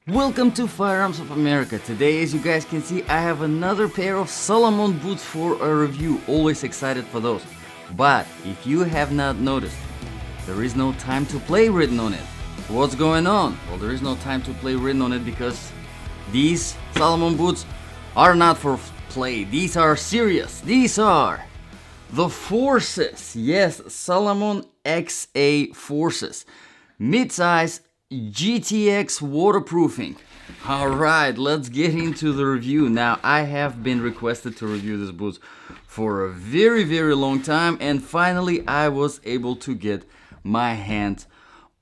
Welcome to Firearms of America. Today, as you guys can see, I have another pair of Salomon boots for a review. Always excited for those. But if you have not noticed, there is no time to play written on it. What's going on? Well, there is no time to play written on it because these Salomon boots are not for play. These are serious. These are the Forces. Yes, Salomon XA Forces. Mid-size GTX waterproofing. Alright, let's get into the review. Now, I have been requested to review these boots for a very long time, and finally I was able to get my hands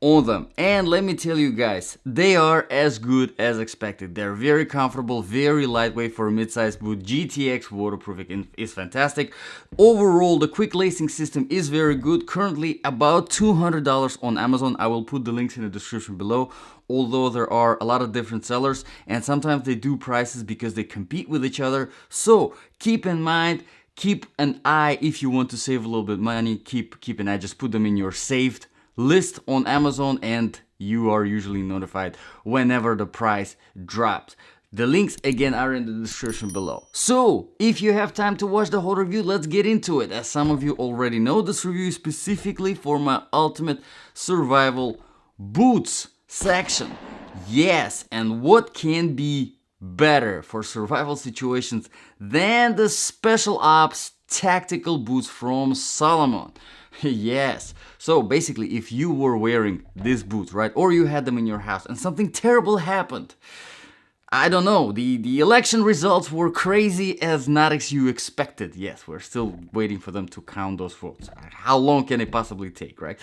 on them. And let me tell you guys, they are as good as expected. They're very comfortable, very lightweight for a mid-sized boot. GTX waterproofing is fantastic. Overall, the quick lacing system is very good. Currently about $200 on Amazon. I will put the links in the description below. Although there are a lot of different sellers and sometimes they do prices because they compete with each other. So keep in mind, keep an eye if you want to save a little bit of money. Keep an eye. Just put them in your saved list on Amazon and you are usually notified whenever the price drops. The links again are in the description below. So if you have time to watch the whole review, let's get into it. As some of you already know, this review is specifically for my ultimate survival boots section. Yes, and what can be better for survival situations than the special ops tactical boots from Salomon? Yes. So basically, if you were wearing these boots, right, or you had them in your house and something terrible happened, I don't know, the election results were crazy as not as you expected. Yes, we're still waiting for them to count those votes. How long can it possibly take, right?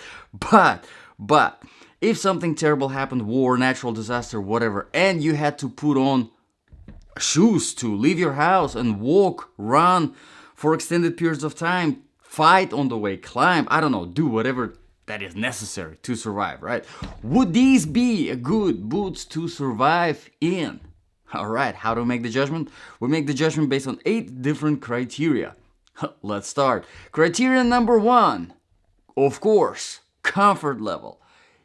But if something terrible happened, war, natural disaster, whatever, and you had to put on shoes to leave your house and walk, run for extended periods of time, fight on the way, climb, I don't know, do whatever that is necessary to survive, right? Would these be a good boots to survive in? Alright, how to make the judgment? We make the judgment based on 8 different criteria. Let's start. Criteria number 1, of course, comfort level.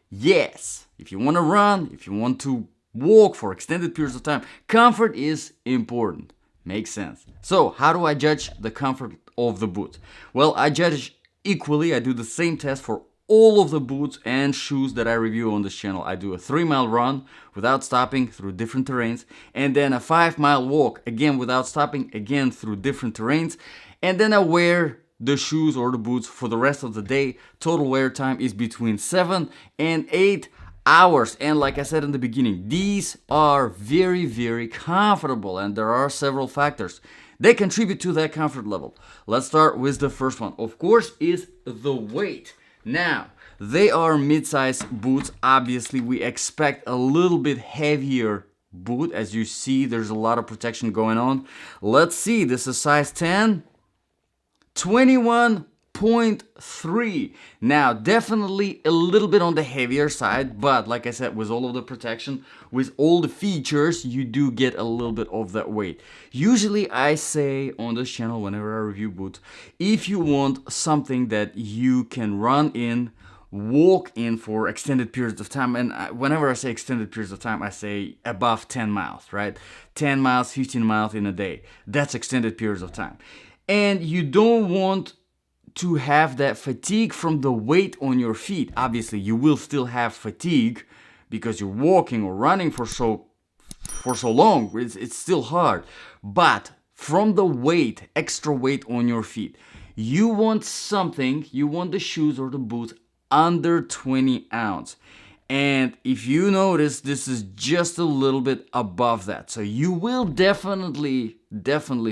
Yes, if you want to run, if you want to walk for extended periods of time, comfort is important. Makes sense. So, how do I judge the comfort of the boot? Well, I judge equally. I do the same test for all of the boots and shoes that I review on this channel. I do a 3-mile run without stopping through different terrains, and then a 5-mile walk, again without stopping, again through different terrains, and then I wear the shoes or the boots for the rest of the day. Total wear time is between 7 and 8 hours, and like I said in the beginning, these are very comfortable, and there are several factors that contribute to that comfort level. Let's start with the first one, of course, is the weight. Now, they are mid-size boots. Obviously, we expect a little bit heavier boot. As you see, there's a lot of protection going on. Let's see, this is size 10, 21.3. Now, definitely a little bit on the heavier side, but like I said, with all of the protection, with all the features, you do get a little bit of that weight. Usually, I say on this channel, whenever I review boots, if you want something that you can run in, walk in for extended periods of time, and whenever I say extended periods of time, I say above 10 miles, right? 10 miles, 15 miles in a day. That's extended periods of time. And you don't want to have that fatigue from the weight on your feet. Obviously, you will still have fatigue because you're walking or running for so long. It's still hard. But from the weight, extra weight on your feet, you want something, you want the shoes or the boots under 20 ounce. And if you notice, this is just a little bit above that. So you will definitely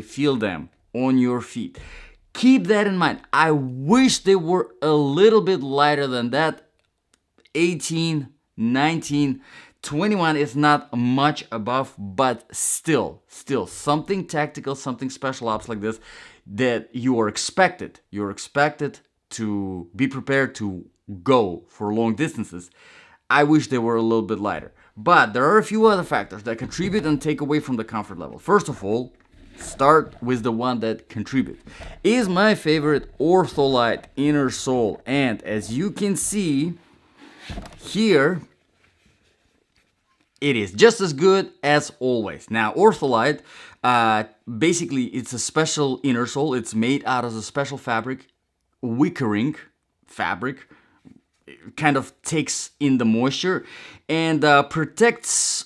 feel them on your feet. Keep that in mind. I wish they were a little bit lighter than that. 18, 19, 21 is not much above, but still something tactical, something special ops like this that you are expected. You're expected to be prepared to go for long distances. I wish they were a little bit lighter. But there are a few other factors that contribute and take away from the comfort level. First of all, start with the one that contributes. Is my favorite Ortholite inner sole, and as you can see here, It is just as good as always. Now, Ortholite, basically it's a special inner sole. It's made out of a special fabric, wickering fabric. It kind of takes in the moisture and protects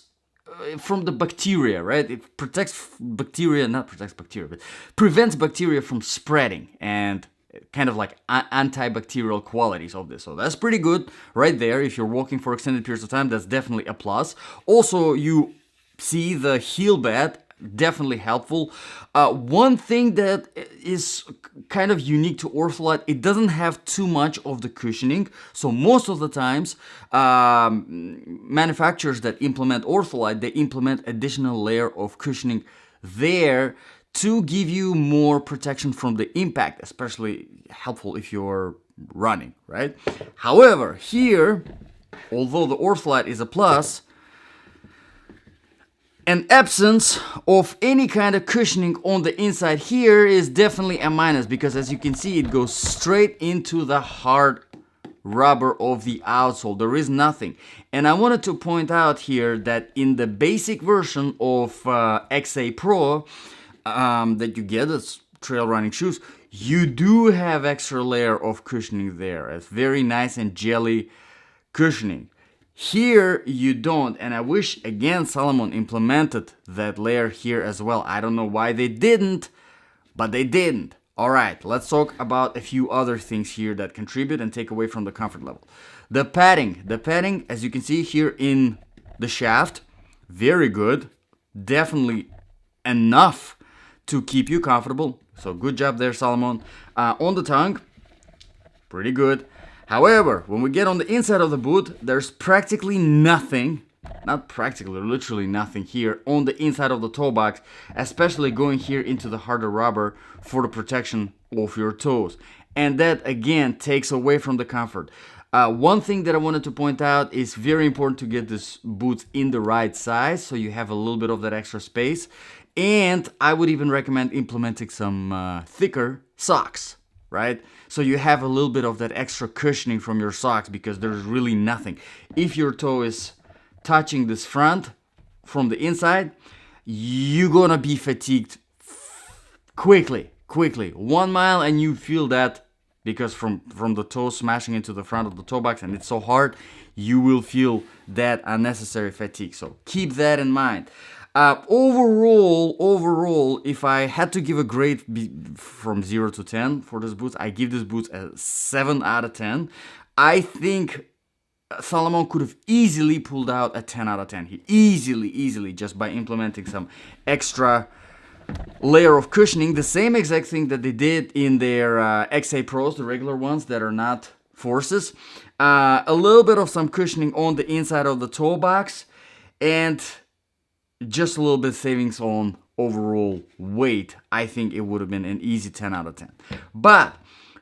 from the bacteria, right? It protects bacteria, not protects bacteria, but prevents bacteria from spreading and kind of like antibacterial qualities of this. So that's pretty good right there. If you're walking for extended periods of time, that's definitely a plus. Also, you see the heel bed, definitely helpful. One thing that is kind of unique to Ortholite, it doesn't have too much of the cushioning. So most of the times, manufacturers that implement Ortholite, they implement additional layer of cushioning there to give you more protection from the impact, especially helpful if you're running, right? However, here, although the Ortholite is a plus, an absence of any kind of cushioning on the inside here is definitely a minus, because as you can see, it goes straight into the hard rubber of the outsole. There is nothing. And I wanted to point out here that in the basic version of XA Pro that you get as trail running shoes, you do have extra layer of cushioning there. It's very nice and jelly cushioning. Here you don't, and I wish again Salomon implemented that layer here as well. I don't know why they didn't, but they didn't. All right, let's talk about a few other things here that contribute and take away from the comfort level. The padding, as you can see here in the shaft, very good, definitely enough to keep you comfortable. So good job there, Salomon. On the tongue, pretty good. However, when we get on the inside of the boot, there's practically nothing, not practically, literally nothing here on the inside of the toe box, especially going here into the harder rubber for the protection of your toes. And that again takes away from the comfort. One thing that I wanted to point out is very important to get this boots in the right size, so you have a little bit of that extra space. And I would even recommend implementing some thicker socks, right? So you have a little bit of that extra cushioning from your socks, because there's really nothing. If your toe is touching this front from the inside, you're gonna be fatigued quickly. 1 mile and you feel that, because from the toe smashing into the front of the toe box and it's so hard, you will feel that unnecessary fatigue. So keep that in mind. Overall, if I had to give a grade from 0 to 10 for this boots, I give this boots a 7 out of 10. I think Salomon could have easily pulled out a 10 out of 10. He easily, just by implementing some extra layer of cushioning, the same exact thing that they did in their XA Pros, the regular ones that are not Forces. A little bit of some cushioning on the inside of the toe box, and just a little bit savings on overall weight. I think it would have been an easy 10 out of 10. But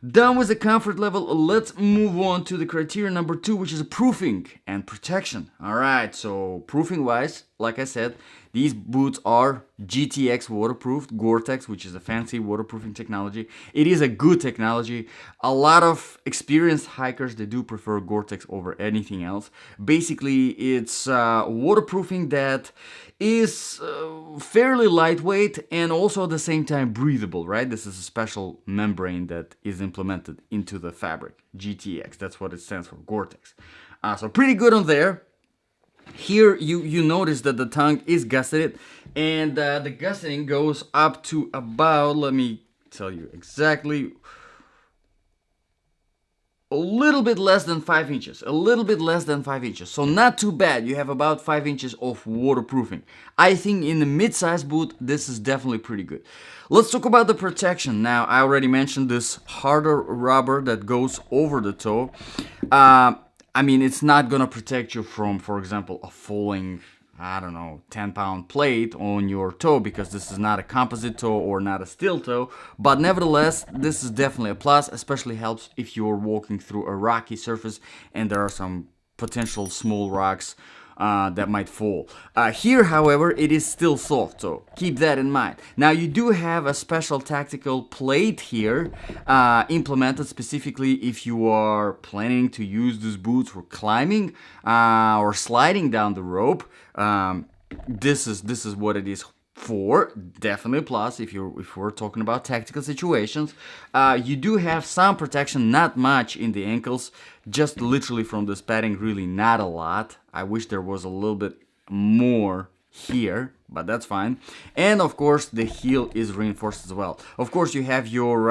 done with the comfort level, let's move on to the criteria number 2, which is proofing and protection. All right, so proofing wise, like I said, these boots are GTX waterproof, Gore-Tex, which is a fancy waterproofing technology. It is a good technology. A lot of experienced hikers, they do prefer Gore-Tex over anything else. Basically, it's waterproofing that is fairly lightweight and also at the same time breathable, right? This is a special membrane that is implemented into the fabric, GTX. That's what it stands for, Gore-Tex. So pretty good on there. Here you notice that the tongue is gusseted, and the gusseting goes up to about, let me tell you exactly, a little bit less than 5 inches. So not too bad. You have about 5 inches of waterproofing. I think in the mid-size boot, this is definitely pretty good. Let's talk about the protection. Now, I already mentioned this harder rubber that goes over the toe. I mean, it's not gonna protect you from, for example, a falling, I don't know, 10-pound plate on your toe, because this is not a composite toe or not a steel toe. But nevertheless, this is definitely a plus. Especially helps if you're walking through a rocky surface and there are some potential small rocks that might fall. Here, however, it is still soft, so keep that in mind. Now, you do have a special tactical plate here implemented specifically if you are planning to use these boots for climbing or sliding down the rope. This is what it is for. Definitely a plus if we're talking about tactical situations. You do have some protection, not much in the ankles, just literally from this padding, really not a lot. I wish there was a little bit more here, but that's fine. And of course the heel is reinforced as well. Of course you have your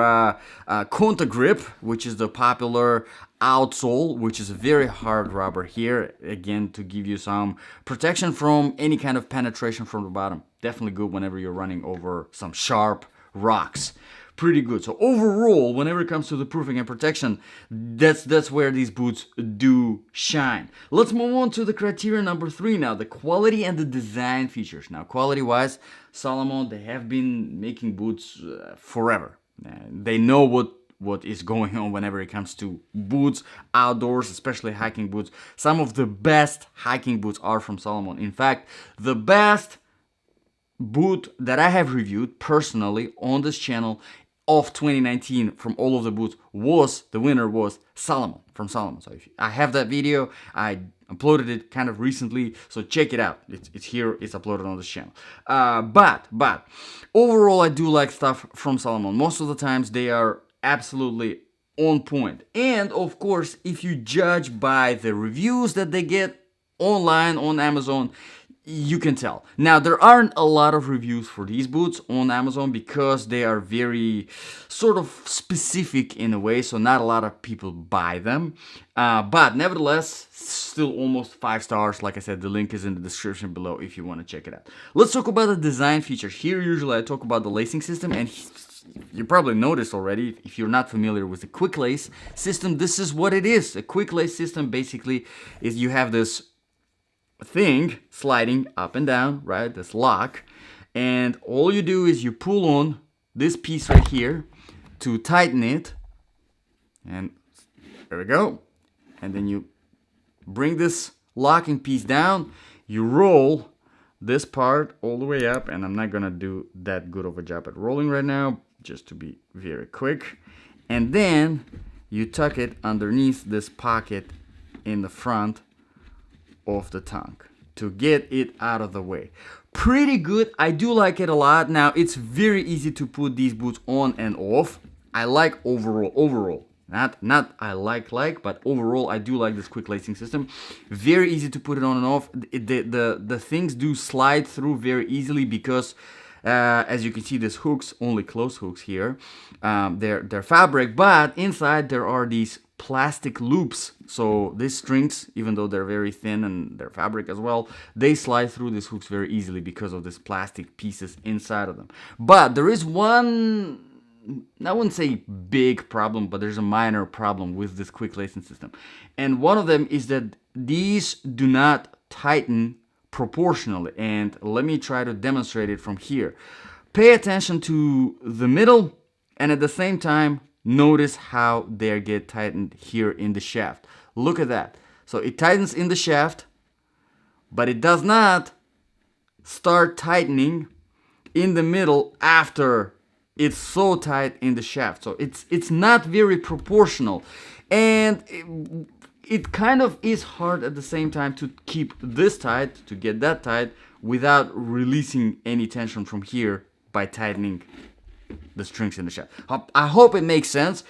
Conta grip, which is the popular outsole, which is a very hard rubber here, again to give you some protection from any kind of penetration from the bottom. Definitely good whenever you're running over some sharp rocks. Pretty good. So overall, whenever it comes to the proofing and protection, that's where these boots do shine. Let's move on to the criteria number 3 now, the quality and the design features. Now, quality-wise, Salomon, they have been making boots forever. They know what is going on whenever it comes to boots outdoors, especially hiking boots. Some of the best hiking boots are from Salomon. In fact, the best boot that I have reviewed personally on this channel of 2019 from all of the boots the winner was Salomon, from Salomon. So I have that video, I uploaded it kind of recently, so check it out. It's here, it's uploaded on this channel. But overall, I do like stuff from Salomon. Most of the times they are absolutely on point. And of course, if you judge by the reviews that they get online on Amazon, you can tell. Now, there aren't a lot of reviews for these boots on Amazon because they are very sort of specific in a way, so not a lot of people buy them. But nevertheless, still almost 5 stars. Like I said, the link is in the description below if you want to check it out. Let's talk about the design features. Here, usually I talk about the lacing system, and you probably noticed already, if you're not familiar with the quick lace system, this is what it is. A quick lace system basically is you have this thing sliding up and down, right? This lock, and all you do is you pull on this piece right here to tighten it, and there we go. And then you bring this locking piece down, you roll this part all the way up, and I'm not gonna do that good of a job at rolling right now, just to be very quick. And then you tuck it underneath this pocket in the front of the tongue to get it out of the way. Pretty good. I do like it a lot. Now, it's very easy to put these boots on and off. I like overall. Not I like, but overall I do like this quick lacing system. Very easy to put it on and off. The things do slide through very easily because as you can see, these hooks, only close hooks here, they're fabric, but inside there are these plastic loops. So these strings, even though they're very thin and they're fabric as well, they slide through these hooks very easily because of these plastic pieces inside of them. But there is one, I wouldn't say big problem, but there's a minor problem with this quick lacing system. And one of them is that these do not tighten proportionally. And let me try to demonstrate it from here. Pay attention to the middle, and at the same time, notice how they get tightened here in the shaft. Look at that. So it tightens in the shaft, but it does not start tightening in the middle after it's so tight in the shaft. So it's not very proportional, and it kind of is hard at the same time to keep this tight, to get that tight, without releasing any tension from here by tightening the strings in the shaft. I hope it makes sense.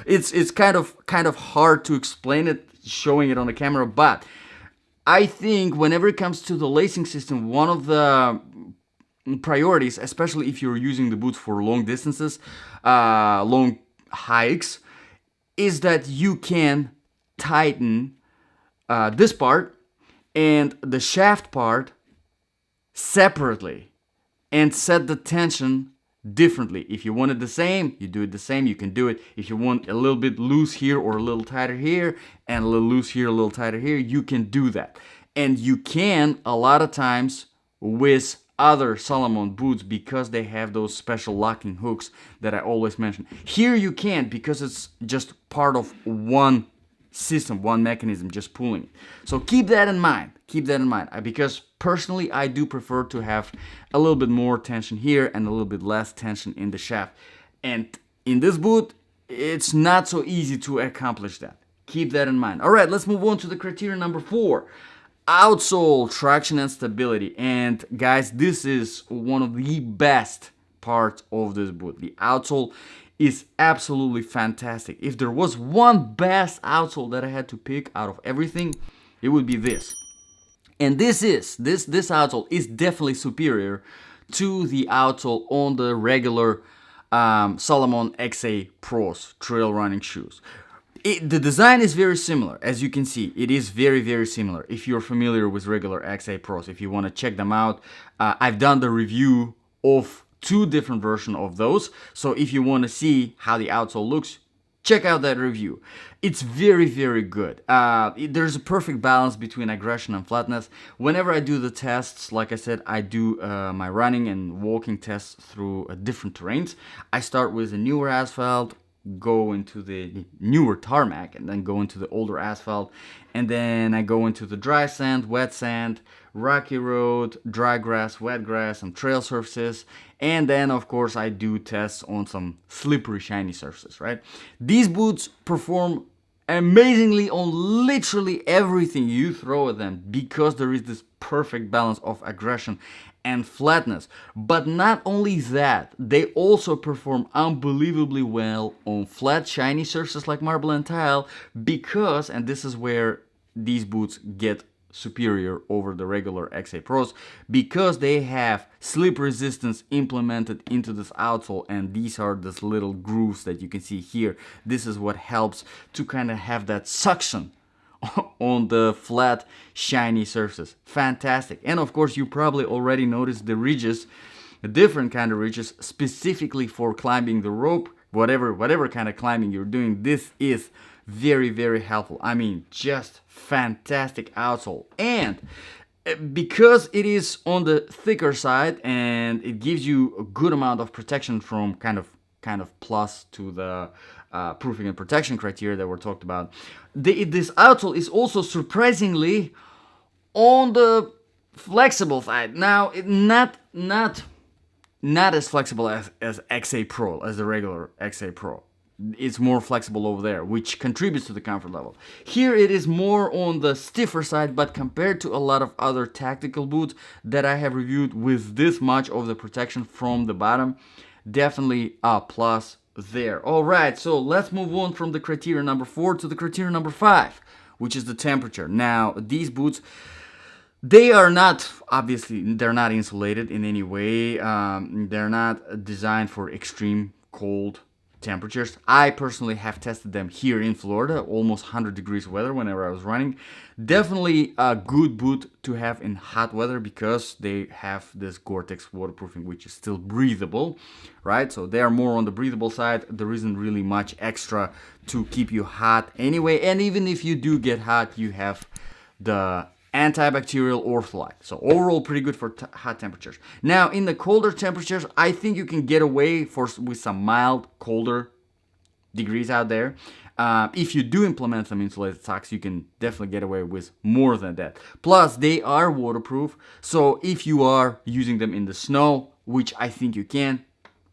It's kind of hard to explain it, showing it on the camera, but I think whenever it comes to the lacing system, one of the priorities, especially if you're using the boots for long distances, long hikes, is that you can tighten this part and the shaft part separately and set the tension differently. If you want it the same, you do it the same. You can do it. If you want a little bit loose here or a little tighter here and a little loose here, a little tighter here, you can do that. And you can a lot of times with other Salomon boots because they have those special locking hooks that I always mention. Here you can't because it's just part of one system, one mechanism just pulling it. So keep that in mind. Keep that in mind, because personally I do prefer to have a little bit more tension here and a little bit less tension in the shaft. And in this boot, it's not so easy to accomplish that. Keep that in mind. All right, let's move on to the criteria number 4. Outsole traction and stability. And guys, this is one of the best parts of this boot. The outsole is absolutely fantastic. If there was one best outsole that I had to pick out of everything, it would be this. And this outsole is definitely superior to the outsole on the regular Salomon XA Pros trail running shoes. The design is very similar, as you can see. It is very, very similar. If you're familiar with regular XA Pros, if you want to check them out, I've done the review of 2 different versions of those. So if you want to see how the outsole looks, check out that review. It's very, very good. There's a perfect balance between aggression and flatness. Whenever I do the tests, like I said, I do my running and walking tests through different terrains. I start with the newer asphalt, go into the newer tarmac, and then go into the older asphalt, and then I go into the dry sand, wet sand, rocky road, dry grass, wet grass, and trail surfaces, and then of course I do tests on some slippery, shiny surfaces, right? These boots perform amazingly on literally everything you throw at them, because there is this perfect balance of aggression and flatness. But not only that, they also perform unbelievably well on flat, shiny surfaces like marble and tile, because, and this is where these boots get superior over the regular XA Pros, because they have slip resistance implemented into this outsole, and these are these little grooves that you can see here. This is what helps to kind of have that suction on the flat, shiny surfaces. Fantastic. And of course, you probably already noticed the ridges, a different kind of ridges, specifically for climbing the rope, whatever kind of climbing you're doing. This is very, very helpful. I mean, just fantastic outsole. And because it is on the thicker side and it gives you a good amount of protection from kind of plus to the proofing and protection criteria that were talked about, this outsole is also surprisingly on the flexible side. Now, not as flexible as XA Pro, as the regular XA Pro. It's more flexible over there, which contributes to the comfort level. Here it is more on the stiffer side, but compared to a lot of other tactical boots that I have reviewed with this much of the protection from the bottom, definitely a plus there. All right, so let's move on from the criteria number 4 to the criteria number 5, which is the temperature. Now, these boots, they are not, obviously, they're not insulated in any way. They're not designed for extreme cold temperatures. I personally have tested them here in Florida, almost 100 degrees weather whenever I was running. Definitely a good boot to have in hot weather, because they have this Gore-Tex waterproofing, which is still breathable, right? So they are more on the breathable side. There isn't really much extra to keep you hot anyway, and even if you do get hot, you have the antibacterial ortholite. So overall, pretty good for hot temperatures. Now, in the colder temperatures, I think you can get away with some mild, colder degrees out there. If you do implement some insulated socks, you can definitely get away with more than that. Plus, they are waterproof, so if you are using them in the snow, which I think you can,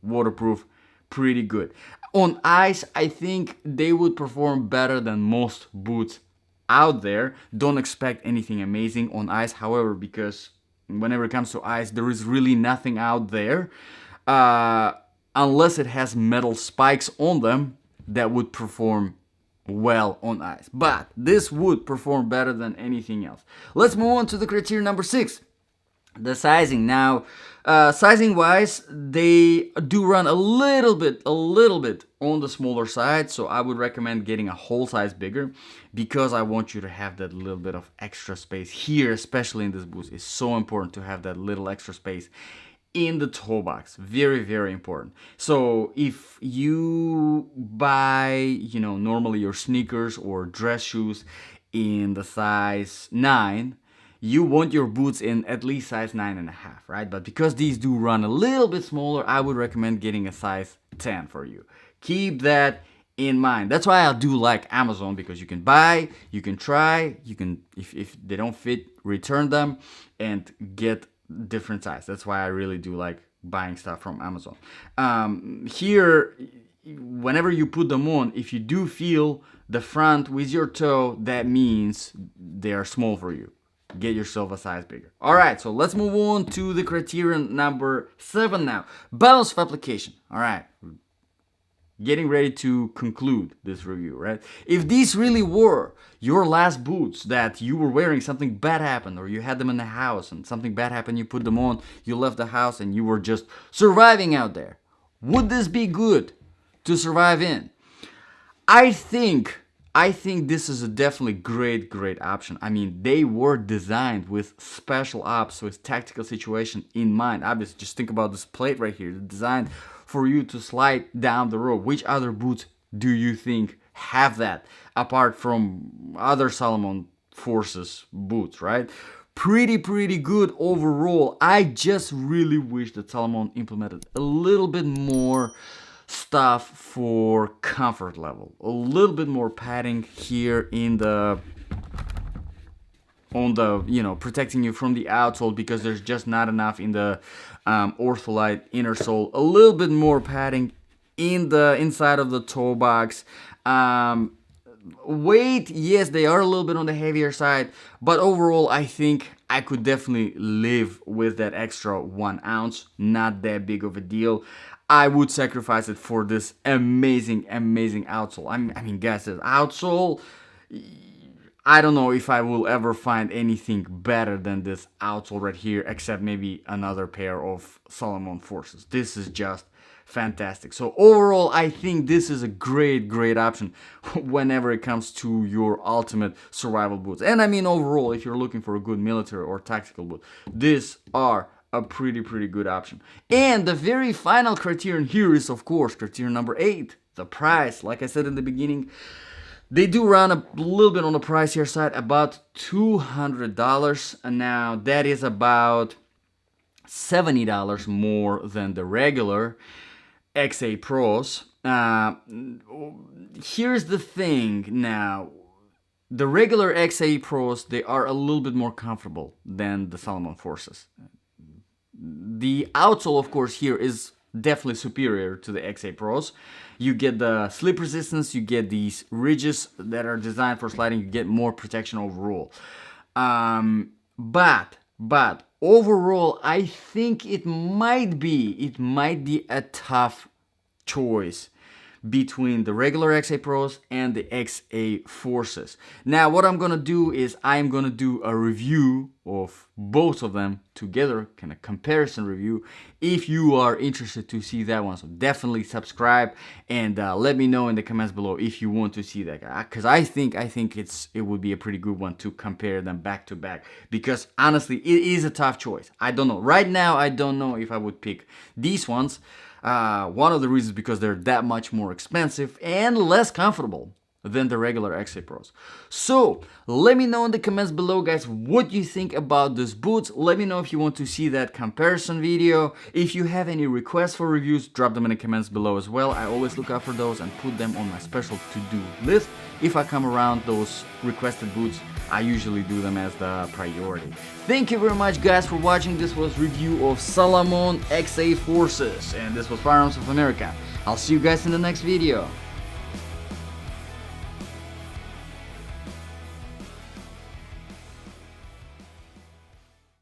waterproof, pretty good. On ice, I think they would perform better than most boots out there. Don't expect anything amazing on ice, however, because whenever it comes to ice, there is really nothing out there unless it has metal spikes on them that would perform well on ice. But this would perform better than anything else. Let's move on to the criteria number 6, the sizing. Now, sizing wise, they do run a little bit on the smaller side, so I would recommend getting a whole size bigger, because I want you to have that little bit of extra space here, especially in this boot. It's so important to have that little extra space in the toe box. Very, very important. So if you buy, normally your sneakers or dress shoes in the size 9, you want your boots in at least size 9.5, right? But because these do run a little bit smaller, I would recommend getting a size 10 for you. Keep that in mind. That's why I do like Amazon, because you can buy, you can try, you can, if they don't fit, return them and get different size. That's why I really do like buying stuff from Amazon. Here, whenever you put them on, if you do feel the front with your toe, that means they are small for you. Get yourself a size bigger. Alright, so let's move on to the criterion number 7 now. Balance of application. Alright, getting ready to conclude this review, right? If these really were your last boots that you were wearing, something bad happened, or you had them in the house and something bad happened, you put them on, you left the house and you were just surviving out there, would this be good to survive in? I think this is a definitely great option. I mean, they were designed with special ops, with tactical situation in mind. Obviously, just think about this plate right here, designed for you to slide down the road. Which other boots do you think have that, apart from other Salomon Forces boots, right? Pretty good overall. I just really wish that Salomon implemented a little bit more stuff for comfort level, a little bit more padding here in the protecting you from the outsole, because there's just not enough in the ortholite inner sole. A little bit more padding in the inside of the toe box. Weight, yes, they are a little bit on the heavier side, but overall I think I could definitely live with that extra 1 ounce. Not that big of a deal. I would sacrifice it for this amazing outsole. I mean, guys, this outsole, I don't know if I will ever find anything better than this outsole right here, except maybe another pair of Salomon Forces. This is just fantastic. So overall, I think this is a great option whenever it comes to your ultimate survival boots. And I mean, overall, if you're looking for a good military or tactical boot, these are a pretty good option. And the very final criterion here is, of course, criterion number 8, the price. Like I said in the beginning, they do run a little bit on the pricier side, about $200, and now that is about $70 more than the regular XA Pros. Here's the thing now. The regular XA Pros, they are a little bit more comfortable than the Salomon Forces. The outsole, of course, here is definitely superior to the XA Pros. You get the slip resistance, you get these ridges that are designed for sliding, you get more protection overall. But overall, I think it might be a tough choice between the regular XA Pros and the XA Forces. Now, what I'm gonna do is I'm gonna do a review of both of them together, kind of comparison review. If you are interested to see that one, so definitely subscribe and let me know in the comments below if you want to see that, because I think it would be a pretty good one to compare them back to back, because honestly, it is a tough choice. I don't know right now. I don't know if I would pick these ones. One of the reasons because they're that much more expensive and less comfortable than the regular XA Pros. So let me know in the comments below, guys, what you think about these boots. Let me know if you want to see that comparison video. If you have any requests for reviews, drop them in the comments below as well. I always look out for those and put them on my special to-do list. If I come around those requested boots, I usually do them as the priority. Thank you very much, guys, for watching. This was review of Salomon XA Forces, and this was Firearms of America. I'll see you guys in the next video.